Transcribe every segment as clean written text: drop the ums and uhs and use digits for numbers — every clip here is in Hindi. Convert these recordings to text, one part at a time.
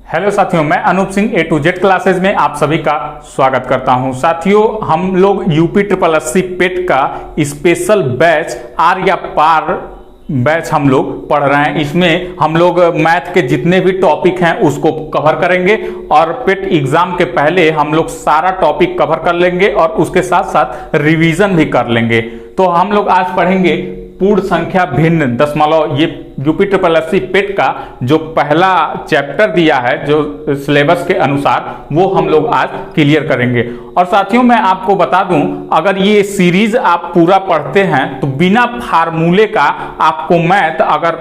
हेलो साथियों, मैं Anoop Singh A to Z classes में आप सभी का स्वागत करता हूं। साथियों, हम लोग यूपी ट्रिपल एससी पेट का स्पेशल बैच आर या पार बैच हम लोग पढ़ रहे हैं। इसमें हम लोग मैथ के जितने भी टॉपिक हैं उसको कवर करेंगे और पेट एग्जाम के पहले हम लोग सारा टॉपिक कवर कर लेंगे और उसके साथ साथ रिवीजन भी कर लेंगे। तो हम लोग आज पढ़ेंगे पूर्ण संख्या भिन्न दशमलव। ये यूपी ट्रिपल एससी पेट का जो पहला चैप्टर दिया है जो सिलेबस के अनुसार, वो हम लोग आज क्लियर करेंगे। और साथियों, मैं आपको बता दूं, अगर ये सीरीज आप पूरा पढ़ते हैं तो बिना फार्मूले का आपको मैथ अगर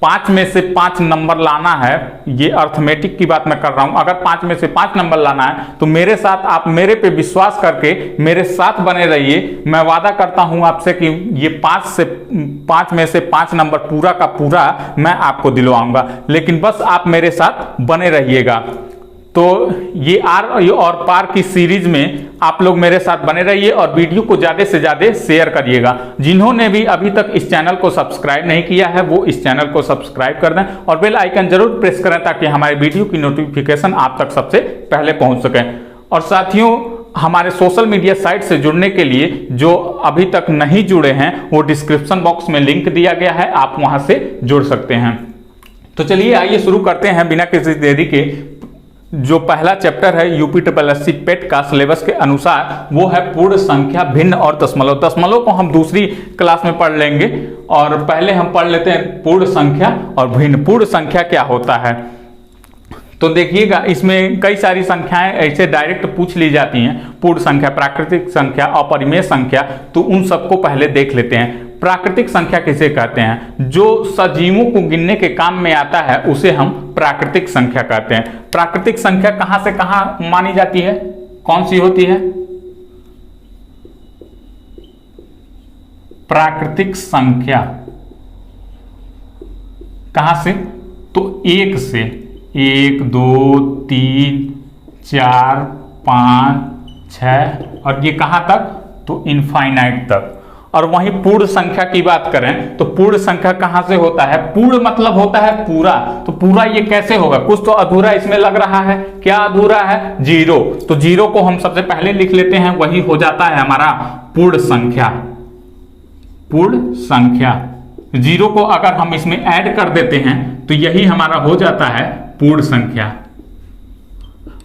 5 में से 5 नंबर लाना है, ये अर्थमेटिक की बात मैं कर रहा हूं, अगर 5 में से 5 नंबर लाना है तो मेरे साथ आप मेरे पे विश्वास करके मेरे साथ बने रहिए। मैं वादा करता हूं आपसे कि ये 5 में से 5 नंबर पूरा का पूरा मैं आपको दिलवाऊंगा, लेकिन बस आप मेरे साथ बने रहिएगा। तो ये आर और पार की सीरीज में आप लोग मेरे साथ बने रहिए और वीडियो को ज़्यादा से ज़्यादा शेयर करिएगा। जिन्होंने भी अभी तक इस चैनल को सब्सक्राइब नहीं किया है वो इस चैनल को सब्सक्राइब कर दें और बेल आइकन जरूर प्रेस करें ताकि हमारे वीडियो की नोटिफिकेशन आप तक सबसे पहले पहुंच सके। और साथियों, हमारे सोशल मीडिया साइट से जुड़ने के लिए जो अभी तक नहीं जुड़े हैं वो डिस्क्रिप्शन बॉक्स में लिंक दिया गया है, आप वहां से जुड़ सकते हैं। तो चलिए आइए शुरू करते हैं बिना किसी देरी के। जो पहला चैप्टर है यूपी ट्रिपल एससी पेट का सिलेबस के अनुसार, वो है पूर्ण संख्या भिन्न और दशमलव। दशमलव को हम दूसरी क्लास में पढ़ लेंगे और पहले हम पढ़ लेते हैं पूर्ण संख्या और भिन्न। पूर्ण संख्या क्या होता है तो देखिएगा, इसमें कई सारी संख्याएं ऐसे डायरेक्ट पूछ ली जाती हैं। पूर्ण संख्या, प्राकृतिक संख्या, अपरिमेय संख्या, तो उन सबको पहले देख लेते हैं। प्राकृतिक संख्या किसे कहते हैं? जो सजीवों को गिनने के काम में आता है उसे हम प्राकृतिक संख्या कहते हैं। प्राकृतिक संख्या कहां से कहां मानी जाती है? कौन सी होती है प्राकृतिक संख्या? कहां से? तो 1 से, 1 2 3 4 5 6 और ये कहां तक? तो इनफाइनाइट तक। और वहीं पूर्ण संख्या की बात करें तो पूर्ण संख्या कहां से होता है? पूर्ण मतलब होता है पूरा। तो पूरा ये कैसे होगा? कुछ तो अधूरा इसमें लग रहा है। क्या अधूरा है? 0। तो 0 को हम सबसे पहले लिख लेते हैं, वही हो जाता है हमारा पूर्ण संख्या। पूर्ण संख्या 0 को अगर हम इसमें ऐड कर देते हैं तो यही हमारा हो जाता है पूर्ण संख्या।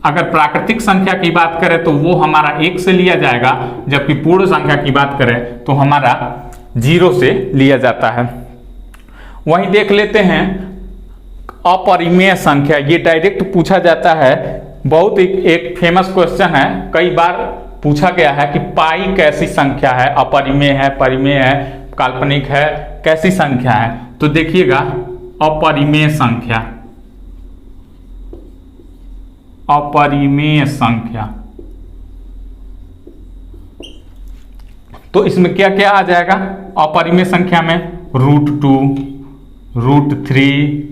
अगर प्राकृतिक संख्या की बात करें तो वो हमारा 1 से लिया जाएगा, जबकि पूर्ण संख्या की बात करें तो हमारा 0 से लिया जाता है। वहीं देख लेते हैं अपरिमेय संख्या। ये डायरेक्ट पूछा जाता है, बहुत एक फेमस क्वेश्चन है, कई बार पूछा गया है कि पाई कैसी संख्या है? अपरिमेय है, परिमेय है, काल्पनिक है, कैसी संख्या है? तो देखिएगा, अपरिमेय संख्या, अपरिमेय संख्या, तो इसमें क्या क्या आ जाएगा? अपरिमेय संख्या में √2, √3,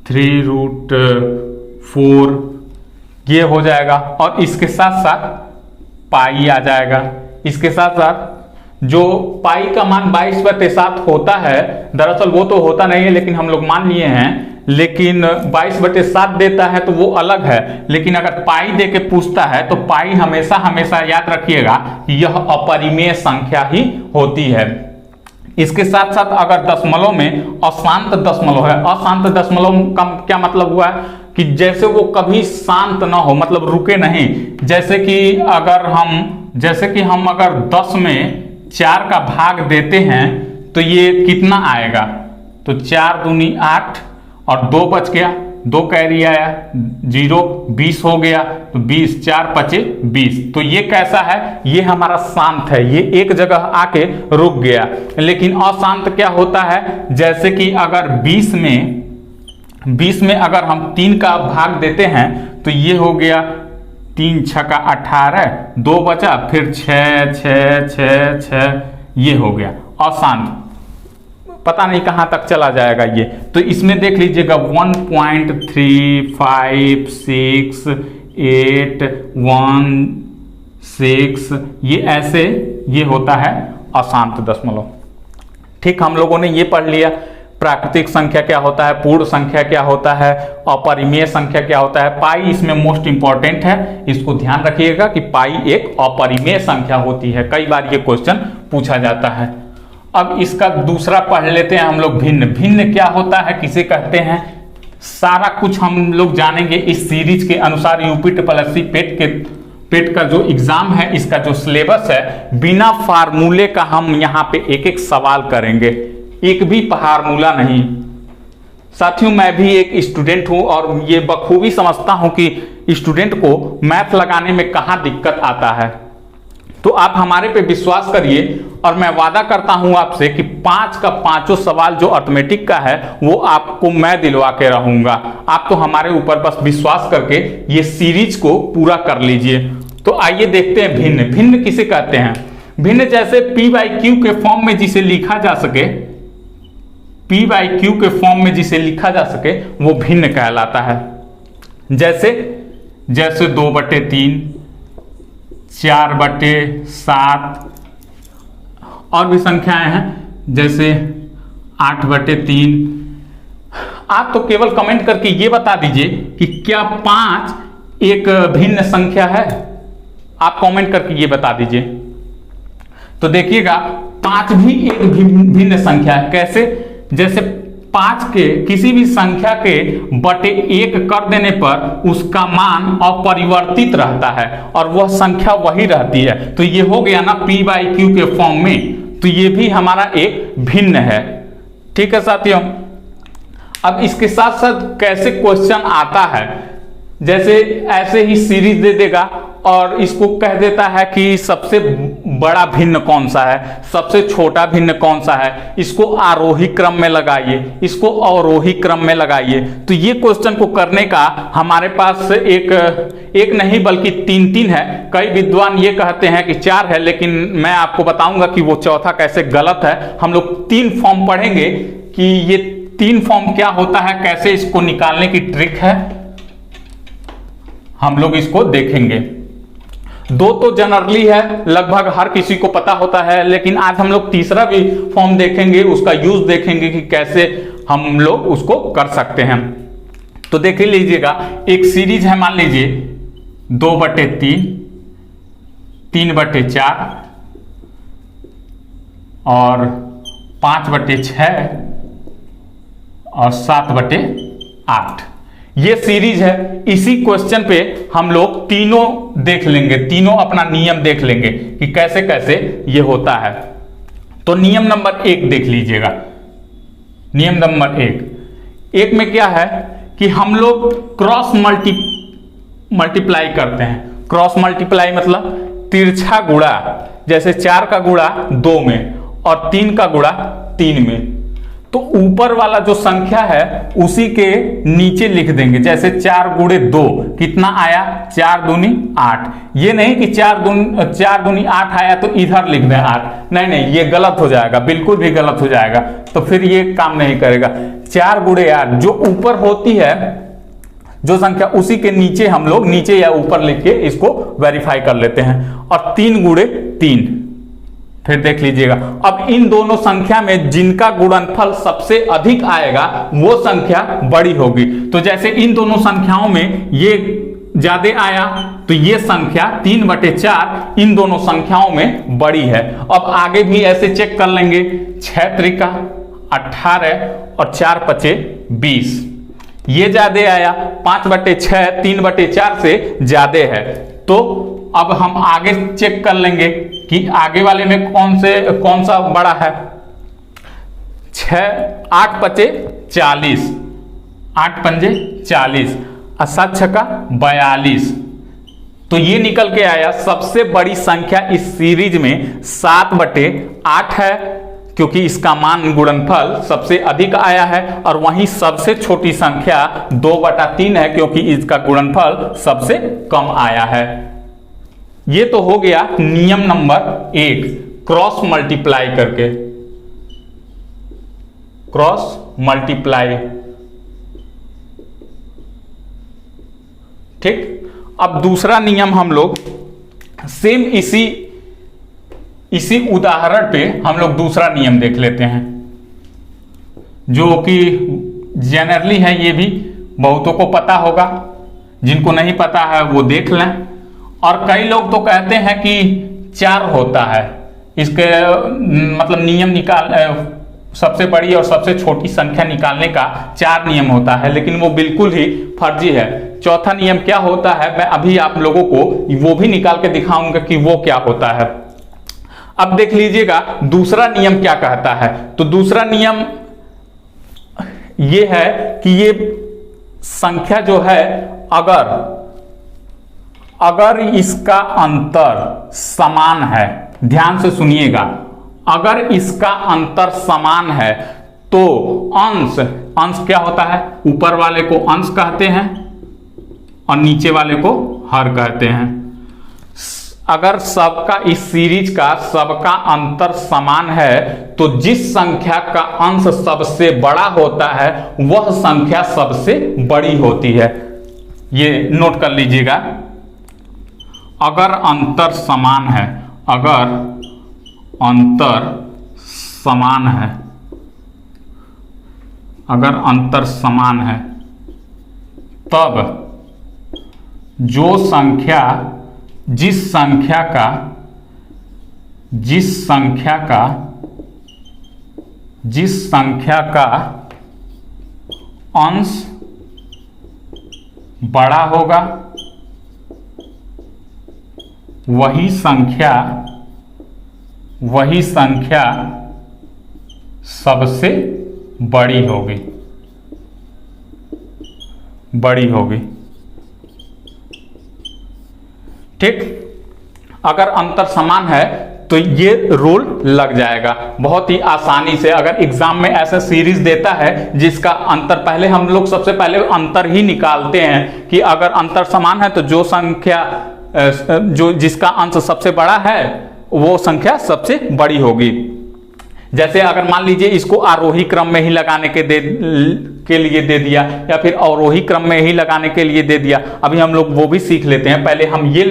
3√4 ये हो जाएगा। और इसके साथ साथ पाई आ जाएगा। इसके साथ साथ जो पाई का मान 22/7 होता है, दरअसल वो तो होता नहीं है लेकिन हम लोग मान लिए हैं, लेकिन 22/7 देता है तो वो अलग है। लेकिन अगर पाई दे के पूछता है तो पाई हमेशा हमेशा याद रखिएगा यह अपरिमेय संख्या ही होती है। इसके साथ साथ अगर दशमलव में अशांत दशमलव है, अशांत दशमलव का क्या मतलब हुआ कि जैसे वो कभी शांत ना हो, मतलब रुके नहीं। जैसे कि हम अगर 10 में 4 का भाग देते हैं तो ये कितना आएगा? तो 4 दूनी 8 और 2 बच गया, 2 कैरी आया, 0 20 हो गया, तो 20 4 5 20। तो ये कैसा है? ये हमारा शांत है, ये एक जगह आके रुक गया। लेकिन अशांत क्या होता है? जैसे कि अगर 20 में अगर हम 3 का भाग देते हैं तो ये हो गया 3 6 का 18, 2 बचा, फिर 6 6 6 6, ये हो गया अशांत। पता नहीं कहां तक चला जाएगा ये। तो इसमें देख लीजिएगा 1.3568116, ये ऐसे ये होता है अशांत दशमलव। ठीक, हम लोगों ने ये पढ़ लिया प्राकृतिक संख्या क्या होता है, पूर्ण संख्या क्या होता है, अपरिमेय संख्या क्या होता है। पाई इसमें मोस्ट इंपॉर्टेंट है, इसको ध्यान रखिएगा कि पाई एक अपरिमेय संख्या होती है। कई बार ये क्वेश्चन पूछा जाता है। अब इसका दूसरा पढ़ लेते हैं हम लोग, भिन्न। भिन्न क्या होता है, किसे कहते हैं, सारा कुछ हम लोग जानेंगे इस सीरीज के अनुसार। यूपी ट्रिपल एस सी पेट का जो एग्जाम है, इसका जो सिलेबस है, बिना फार्मूले का हम यहाँ पे एक एक सवाल करेंगे, एक भी फार्मूला नहीं। साथियों, मैं भी एक स्टूडेंट हूं और ये बखूबी समझता हूं कि स्टूडेंट को मैथ लगाने में कहाँ दिक्कत आता है। तो आप हमारे पे विश्वास करिए और मैं वादा करता हूं आपसे कि 5 का 5 सवाल जो अर्थमेटिक का है वो आपको मैं दिलवा के रहूंगा। आप तो हमारे ऊपर बस विश्वास करके ये सीरीज को पूरा कर लीजिए। तो आइए देखते हैं भिन्न। भिन्न किसे कहते हैं? भिन्न जैसे P/Q के फॉर्म में जिसे लिखा जा सके, P/Q के फॉर्म में जिसे लिखा जा सके वो भिन्न कहलाता है। जैसे 2/3, 4/7 और भी संख्याएं हैं, जैसे 8/3। आप तो केवल कमेंट करके ये बता दीजिए कि क्या 5 एक भिन्न संख्या है। आप कमेंट करके ये बता दीजिए। तो देखिएगा 5 भी एक भिन्न संख्या है। कैसे? जैसे 5 के किसी भी संख्या के बटे 1 कर देने पर उसका मान अपरिवर्तित रहता है और वह संख्या वही रहती है। तो ये हो गया ना P/Q के फॉर्म में, तो ये भी हमारा एक भिन्न है। ठीक है साथियों। अब इसके साथ साथ कैसे क्वेश्चन आता है, जैसे ऐसे ही सीरीज दे देगा और इसको कह देता है कि सबसे बड़ा भिन्न कौन सा है, सबसे छोटा भिन्न कौन सा है, इसको आरोही क्रम में लगाइए, इसको अवरोही क्रम में लगाइए। तो ये क्वेश्चन को करने का हमारे पास एक नहीं बल्कि 3 है। कई विद्वान ये कहते हैं कि 4 है, लेकिन मैं आपको बताऊंगा कि वो चौथा कैसे गलत है। हम लोग 3 फॉर्म पढ़ेंगे कि ये 3 फॉर्म क्या होता है, कैसे इसको निकालने की ट्रिक है, हम लोग इसको देखेंगे। 2 तो जनरली है, लगभग हर किसी को पता होता है, लेकिन आज हम लोग तीसरा भी फॉर्म देखेंगे, उसका यूज देखेंगे कि कैसे हम लोग उसको कर सकते हैं। तो देख लीजिएगा, एक सीरीज है, मान लीजिए 2/3, 3/4 और 5/6 और 7/8। ये सीरीज है। इसी क्वेश्चन पे हम लोग तीनों देख लेंगे, तीनों अपना नियम देख लेंगे कि कैसे कैसे ये होता है। तो नियम नंबर 1 देख लीजिएगा। नियम नंबर 1 में क्या है कि हम लोग क्रॉस मल्टीप्लाई करते हैं। क्रॉस मल्टीप्लाई मतलब तिरछा गुणा, जैसे 4 का गुणा 2 में और 3 का गुणा 3 में। तो ऊपर वाला जो संख्या है उसी के नीचे लिख देंगे। जैसे 4 × 2 कितना आया, 4 दूनी 8। ये नहीं कि 4 दूनी 8 आया तो इधर लिख दें 8, नहीं, ये गलत हो जाएगा, बिल्कुल भी गलत हो जाएगा। तो फिर ये काम नहीं करेगा। 4 × 8 जो ऊपर होती है जो संख्या, उसी के नीचे हम लोग नीचे या ऊपर लिख के इसको वेरीफाई कर लेते हैं। और 3 × 3 फिर देख लीजिएगा। अब इन दोनों संख्या में जिनका गुणनफल सबसे अधिक आएगा वो संख्या बड़ी होगी। तो जैसे इन दोनों संख्याओं में ये ज्यादा आया तो ये संख्या 3/4 इन दोनों संख्याओं में बड़ी है। अब आगे भी ऐसे चेक कर लेंगे। 6 × 18 और 4×5 20, ये ज्यादा आया। 5/6 3/4 से ज्यादा है। तो अब हम आगे चेक कर लेंगे कि आगे वाले में कौन सा बड़ा है। 8×5 40, 8×5 40 और 7×6 42। तो ये निकल के आया सबसे बड़ी संख्या इस सीरीज में 7/8 है, क्योंकि इसका मान गुणनफल सबसे अधिक आया है। और वहीं सबसे छोटी संख्या 2/3 है, क्योंकि इसका गुणनफल सबसे कम आया है। ये तो हो गया नियम नंबर 1, क्रॉस मल्टीप्लाई करके। क्रॉस मल्टीप्लाई, ठीक। अब दूसरा नियम हम लोग सेम इसी उदाहरण पे हम लोग दूसरा नियम देख लेते हैं। जो कि जनरली है, ये भी बहुतों को पता होगा, जिनको नहीं पता है वो देख लें। और कई लोग तो कहते हैं कि 4 होता है, इसके मतलब नियम निकाल सबसे बड़ी और सबसे छोटी संख्या निकालने का 4 नियम होता है, लेकिन वो बिल्कुल ही फर्जी है। चौथा नियम क्या होता है, मैं अभी आप लोगों को वो भी निकाल के दिखाऊंगा कि वो क्या होता है। अब देख लीजिएगा दूसरा नियम क्या कहता है। तो दूसरा नियम ये है कि ये संख्या जो है, अगर इसका अंतर समान है, ध्यान से सुनिएगा, अगर इसका अंतर समान है तो अंश क्या होता है, ऊपर वाले को अंश कहते हैं और नीचे वाले को हर कहते हैं। अगर सबका इस सीरीज का सबका अंतर समान है तो जिस संख्या का अंश सबसे बड़ा होता है वह संख्या सबसे बड़ी होती है। ये नोट कर लीजिएगा, अगर अंतर समान है, अगर अंतर समान है, अगर अंतर समान है, तब जो संख्या जिस संख्या का अंश बड़ा होगा वही संख्या सबसे बड़ी होगी। ठीक, अगर अंतर समान है तो ये रूल लग जाएगा बहुत ही आसानी से। अगर एग्जाम में ऐसा सीरीज देता है जिसका अंतर, पहले हम लोग सबसे पहले अंतर ही निकालते हैं कि अगर अंतर समान है तो जो संख्या जिसका अंश सबसे बड़ा है वो संख्या सबसे बड़ी होगी। जैसे अगर मान लीजिए इसको आरोही क्रम में ही लगाने के लिए दे दिया या फिर अवरोही क्रम में ही लगाने के लिए दे दिया, अभी हम लोग वो भी सीख लेते हैं। पहले हम ये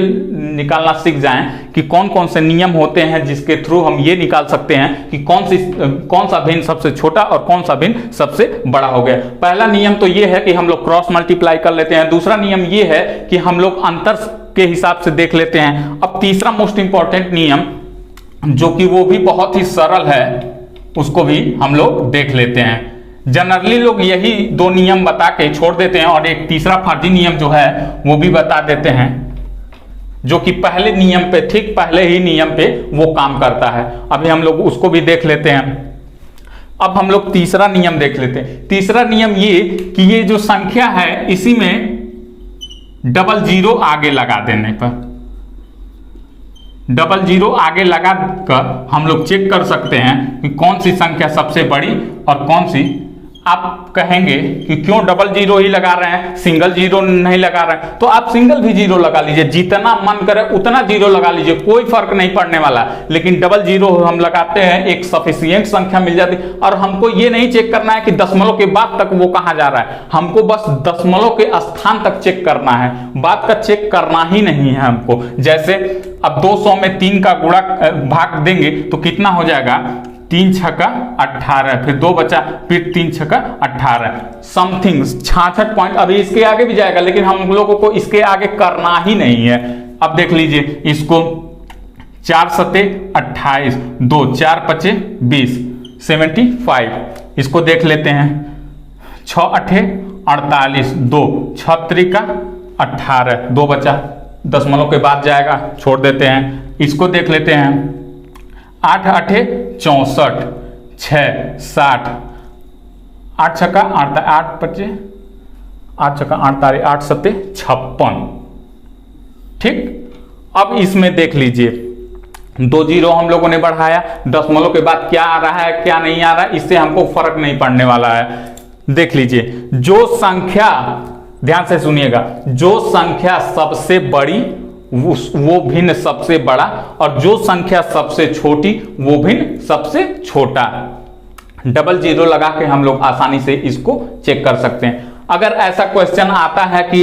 निकालना सीख जाएं कि कौन कौन से नियम होते हैं जिसके थ्रू हम ये निकाल सकते हैं कि कौन सा भिन्न सबसे छोटा और कौन सा भिन्न सबसे बड़ा हो गया। पहला नियम तो ये है कि हम लोग क्रॉस मल्टीप्लाई कर लेते हैं। दूसरा नियम ये है कि हम लोग अंतर के हिसाब से देख लेते हैं। अब तीसरा मोस्ट इंपॉर्टेंट नियम, जो कि वो भी बहुत ही सरल है, उसको भी हम लोग देख लेते हैं। जनरली लोग यही 2 नियम बता के छोड़ देते हैं और एक तीसरा फर्जी नियम जो है वो भी बता देते हैं, जो कि पहले नियम पे, ठीक पहले ही नियम पे वो काम करता है। अभी हम लोग उसको भी देख लेते हैं। अब हम लोग तीसरा नियम देख लेते हैं। तीसरा नियम ये कि ये जो संख्या है इसी में डबल जीरो आगे लगा देने पर, डबल जीरो आगे लगाकर हम लोग चेक कर सकते हैं कि कौन सी संख्या सबसे बड़ी और कौन सी। आप कहेंगे कि क्यों डबल जीरो ही लगा रहे हैं, सिंगल जीरो नहीं लगा रहे हैं? तो आप सिंगल भी जीरो लगा लीजिए, जितना मन करे उतना जीरो लगा लीजिए, कोई फर्क नहीं पड़ने वाला। लेकिन डबल जीरो हम लगाते हैं, एक सफिशिएंट संख्या मिल जाती है। और हमको ये नहीं चेक करना है कि दशमलव के बाद तक वो कहां जा रहा है, हमको बस दशमलव के स्थान तक चेक करना है, बाद का चेक करना ही नहीं है हमको। जैसे अब 200 में 3 का गुणा भाग देंगे तो कितना हो जाएगा, 3 छक्का 18, फिर 2 बचा, फिर 3 छक्का 18, समथिंग 66 पॉइंट। अभी इसके आगे भी जाएगा लेकिन हम लोगों को इसके आगे करना ही नहीं है। अब देख लीजिए इसको, 4 सते 28, 2 4 पचे 20, 75। इसको देख लेते हैं, 6 अठे 48, 2 6 त्रिका 18, 2 बचा, दशमलव के बाद जाएगा, छोड़ देते हैं। इसको देख लेते हैं, 8 अठे 64, 6 60, 8 छक्का 8 पचे 8 छक्का 48, 8 सत्ते 56। ठीक, अब इसमें देख लीजिए 2 जीरो हम लोगों ने बढ़ाया, दशमलव के बाद क्या आ रहा है क्या नहीं आ रहा है इससे हमको फर्क नहीं पड़ने वाला है। देख लीजिए, जो संख्या, ध्यान से सुनिएगा, जो संख्या सबसे बड़ी वो भिन्न सबसे बड़ा, और जो संख्या सबसे छोटी वो भिन्न सबसे छोटा। डबल जीरो लगा के हम लोग आसानी से इसको चेक कर सकते हैं। अगर ऐसा क्वेश्चन आता है कि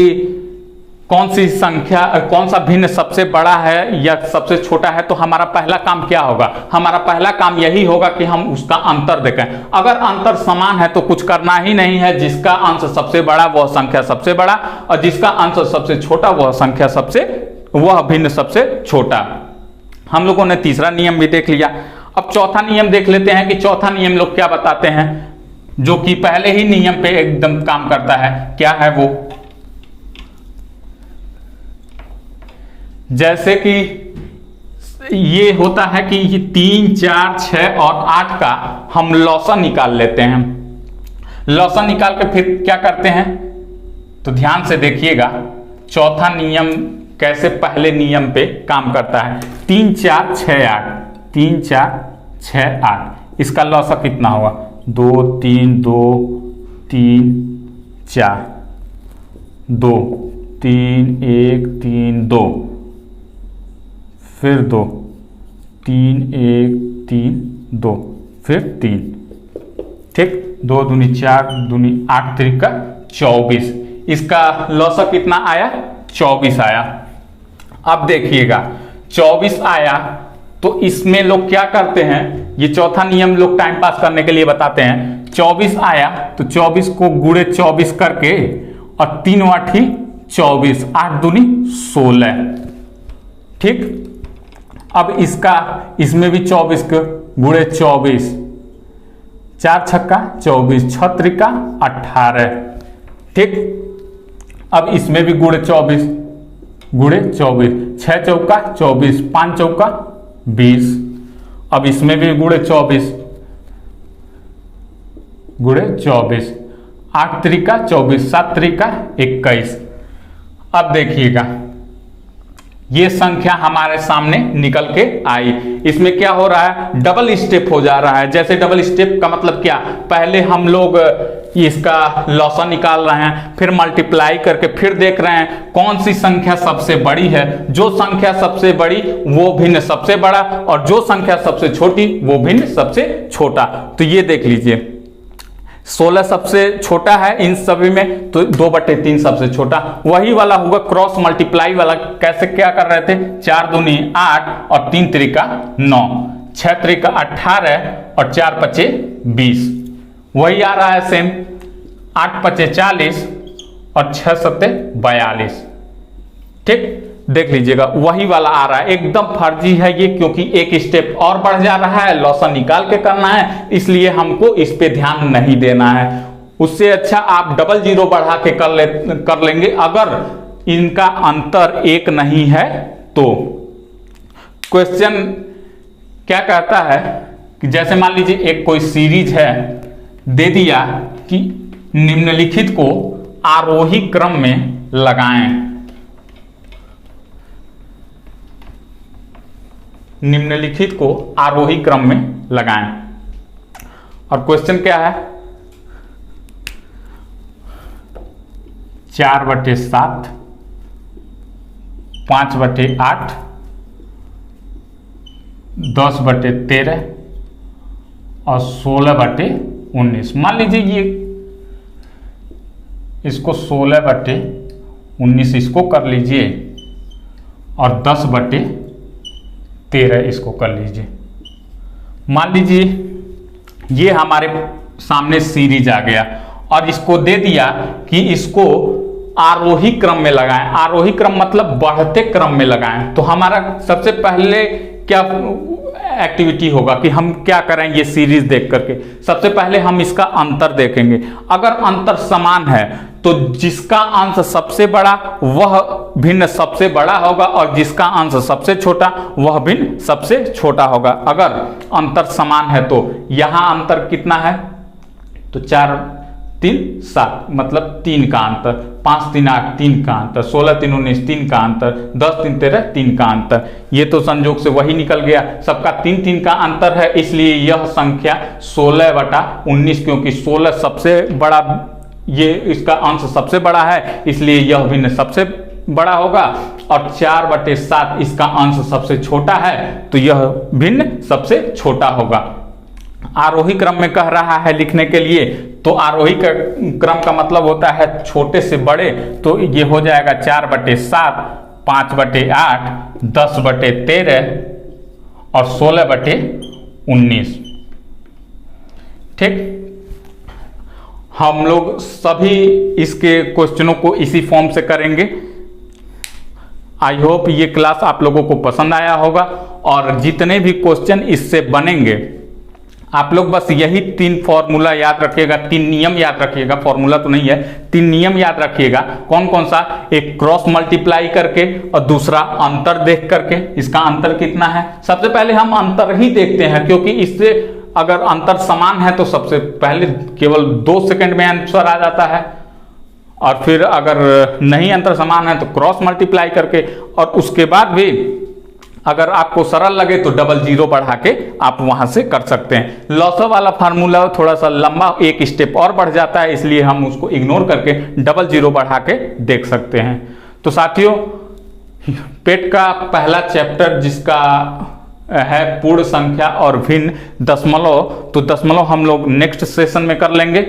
कौन सी संख्या, कौन सा भिन्न सबसे बड़ा है या सबसे छोटा है, तो हमारा पहला काम क्या होगा? हमारा पहला काम यही होगा कि हम उसका अंतर देखें। अगर अंतर समान है तो कुछ करना ही नहीं है, जिसका अंश सबसे बड़ा वह संख्या सबसे बड़ा, और जिसका अंश सबसे छोटा वह भिन्न सबसे छोटा। हम लोगों ने तीसरा नियम भी देख लिया। अब चौथा नियम देख लेते हैं कि चौथा नियम लोग क्या बताते हैं, जो कि पहले ही नियम पे एकदम काम करता है। क्या है वो? जैसे कि ये होता है कि 3, 4, 6 और 8 का हम लॉसा निकाल लेते हैं। लॉसा निकाल के फिर क्या करते हैं, तो ध्यान से देखिएगा चौथा नियम कैसे पहले नियम पे काम करता है। 3, 4, 6, 8, 3, 4, 6, 8, इसका लॉसा कितना होगा? 2, 3, 2, 3, 4, 2, 3, 1, 3, 2, फिर 2, 3, 1, 3, 2, फिर 3, ठीक। 2 दूनी 4, दूनी 8, 3 का 24, इसका लॉसा कितना आया? 24 आया। अब देखिएगा 24 आया तो इसमें लोग क्या करते हैं, ये चौथा नियम लोग टाइम पास करने के लिए बताते हैं। 24 आया तो 24 को गुणे 24 करके और 3 वाठी 24, 8 दूनी 16, ठीक। अब इसमें भी 24 को गुणे 24, 4 छक्का 24, 6 त्रिका 18, ठीक। अब इसमें भी गुणे 24 गुणे 24, 6 चौका 24, 5 चौका 20। अब इसमें भी गुणे 24 गुणे 24, 8 त्रिका 24, 7 त्रिका 21। अब देखिएगा ये संख्या हमारे सामने निकल के आई। इसमें क्या हो रहा है, डबल स्टेप हो जा रहा है। जैसे डबल स्टेप का मतलब क्या, पहले हम लोग इसका लॉसा निकाल रहे हैं, फिर मल्टीप्लाई करके फिर देख रहे हैं कौन सी संख्या सबसे बड़ी है। जो संख्या सबसे बड़ी वो भिन्न सबसे बड़ा, और जो संख्या सबसे छोटी वो भिन्न सबसे छोटा। तो ये देख लीजिए 16 सबसे छोटा है इन सभी में, तो 2/3 सबसे छोटा। वही वाला होगा क्रॉस मल्टीप्लाई वाला। कैसे क्या कर रहे थे, 4 दूनी 8 और 3 त्रिका 9, 6 त्रिका 18 और 4 पचे 20। वही आ रहा है सेम, 8 पचे 40 और 6 सत्ते 42, ठीक। देख लीजिएगा वही वाला आ रहा है। एकदम फर्जी है ये, क्योंकि एक स्टेप और बढ़ जा रहा है, लॉसा निकाल के करना है, इसलिए हमको इस पे ध्यान नहीं देना है। उससे अच्छा आप डबल जीरो बढ़ा के कर लेंगे। अगर इनका अंतर 1 नहीं है तो क्वेश्चन क्या कहता है कि जैसे मान लीजिए एक कोई सीरीज है, दे दिया कि निम्नलिखित को आरोही क्रम में लगाएं। निम्नलिखित को आरोही क्रम में लगाएं। और क्वेश्चन क्या है, 4/7, 5/8, 10/13 और 16/19। मान लीजिए ये इसको 16/19 इसको कर लीजिए और 10/13 इसको कर लीजिए। मान लीजिए ये हमारे सामने सीरीज आ गया और इसको दे दिया कि इसको आरोही क्रम में लगाएं। आरोही क्रम मतलब बढ़ते क्रम में लगाएं। तो हमारा सबसे पहले क्या एक्टिविटी होगा कि हम क्या करें, ये सीरीज देख करके सबसे पहले हम इसका अंतर देखेंगे। अगर अंतर समान है तो जिसका अंश सबसे बड़ा वह भिन्न सबसे बड़ा होगा, और जिसका अंश सबसे छोटा वह भिन्न सबसे छोटा होगा। अगर अंतर समान है तो यहां अंतर कितना है, तो 4, 3, 7 मतलब 3 का अंतर, 5, 3, 8 3 का अंतर, 16, 3, 19 3 का अंतर, 10, 3, 13 3 का अंतर। ये तो संयोग से वही निकल गया, सबका 3 3 का अंतर है, इसलिए यह संख्या 16/19, क्योंकि 16 सबसे बड़ा, ये इसका अंश सबसे बड़ा है, इसलिए यह भिन्न सबसे बड़ा होगा। और 4/7 इसका अंश सबसे छोटा है, तो यह भिन्न सबसे छोटा होगा। आरोही क्रम में कह रहा है लिखने के लिए, तो आरोही क्रम का मतलब होता है छोटे से बड़े, तो ये हो जाएगा 4/7, 5/8, 10/13 और 16/19। ठीक, हम लोग सभी इसके क्वेश्चनों को इसी फॉर्म से करेंगे। आई होप ये क्लास आप लोगों को पसंद आया होगा, और जितने भी क्वेश्चन इससे बनेंगे आप लोग बस यही 3 फॉर्मूला याद रखिएगा, 3 नियम याद रखिएगा, फॉर्मूला तो नहीं है, 3 नियम याद रखिएगा। कौन कौन सा? एक क्रॉस मल्टीप्लाई करके, और दूसरा अंतर देख करके। इसका अंतर कितना है, सबसे पहले हम अंतर ही देखते हैं, क्योंकि इससे अगर अंतर समान है तो सबसे पहले केवल 2 सेकंड में आंसर आ जाता है, और फिर अगर नहीं अंतर समान है तो क्रॉस मल्टीप्लाई करके, और उसके बाद भी अगर आपको सरल लगे तो डबल जीरो बढ़ा के आप वहां से कर सकते हैं। लॉसर वाला फार्मूला थोड़ा सा लंबा, एक स्टेप और बढ़ जाता है, इसलिए हम उसको इग्नोर करके डबल जीरो बढ़ा के देख सकते हैं। तो साथियों, पेट का पहला चैप्टर जिसका है पूर्ण संख्या और भिन्न दशमलव, तो दशमलव हम लोग नेक्स्ट सेशन में कर लेंगे।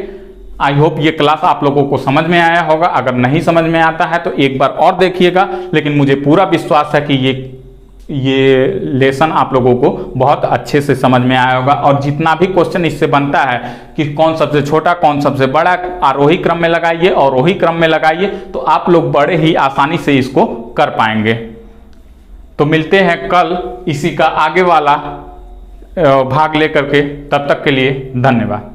आई होप ये क्लास आप लोगों को समझ में आया होगा। अगर नहीं समझ में आता है तो एक बार और देखिएगा, लेकिन मुझे पूरा विश्वास है कि ये लेसन आप लोगों को बहुत अच्छे से समझ में आया होगा। और जितना भी क्वेश्चन इससे बनता है कि कौन सबसे छोटा कौन सबसे बड़ा, आरोही क्रम में लगाइए और अवरोही क्रम में लगाइए, तो आप लोग बड़े ही आसानी से इसको कर पाएंगे। तो मिलते हैं कल इसी का आगे वाला भाग लेकर के, तब तक के लिए धन्यवाद।